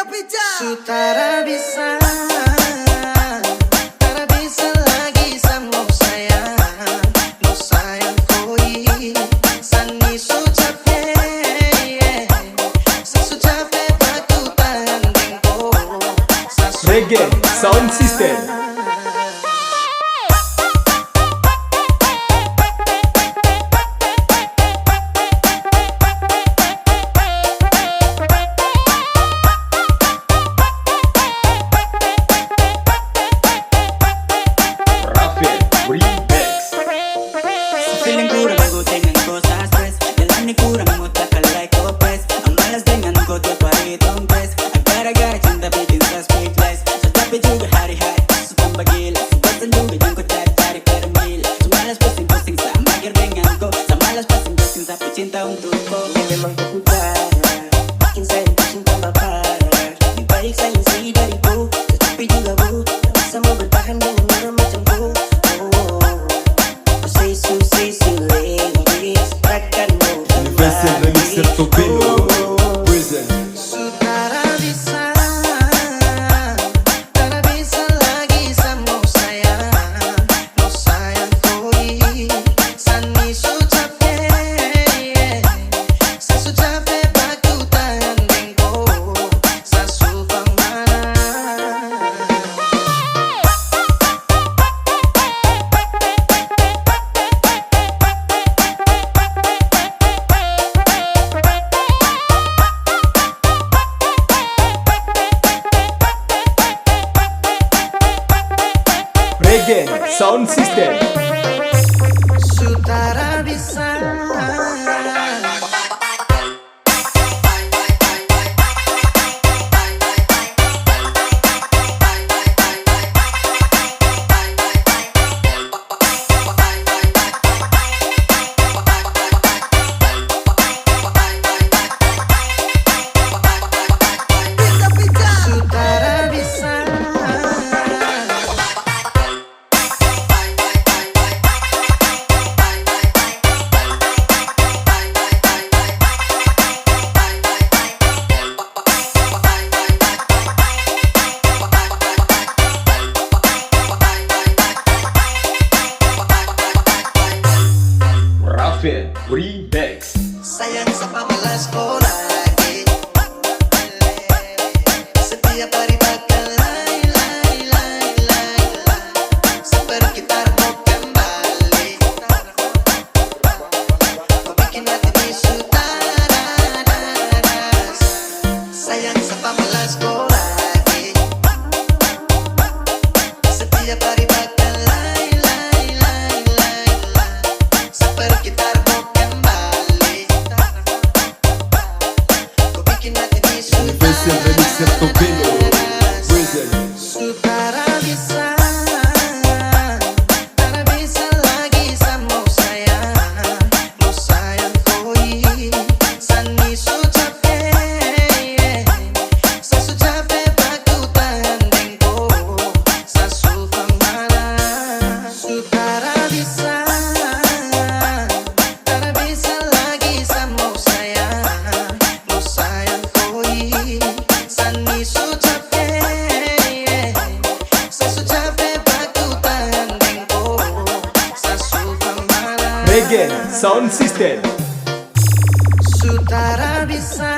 Bisa. Sutara bisa, tara bisa lagi sama sayang, no sayang koi, sani su capek, sa su capek baku tahan tempo, sa su Regen Sound System. Feeling kurang go dengan cosas stress. Jalan ni kurang mo takalay ko press. Ang malas dengan go tiap hari tongkes. Agar-agar cinta bikin saya speechless. Tapi juga hari-hari susah bagila. Subasan juga yang ko cari-cari permil. Semalas pusing-pusing sa magir dengan ko. Semalas pusing-pusing sa pecinta untukku. Ini memang keputara, bikin saya cinta parah. Lebih baik saya sendiri dariku, tetapi juga bu, tak bisa mau bertahan dengan orang macamku. Say su ladies, takkan mau Universal Remixer Topelo. Regen. Sutara bisa, tara bisa lagi sama sayang, no sayang koi, sani su capek, sa su capek baku tahan tempo, sa su pamana. Regen Sound System. Sutara bisa. Sutara bisa. Rafael Remix. Sayang sa pamalas ko lagi, setiap hari bakal lay. Seperti kita mau kembali, mau bikin hati di sutara. Sayang sa pamalas ko lagi, setiap hari bakal lay. Seperti kita mau kembali, kau bikin hati di Universal Remixer Topelo. Regen. Sutara bisa, tara bisa lagi sama sayang, no sayang koi, sani su capek, sa su capek baku tahan tempo, sa su pamana. Sutara bisa, tara bisa lagi sama sayang, no sayang koi, sani su capek, sa su capek baku tahan tempo, sa su pamana. Regen Sound System. Sutara bisa.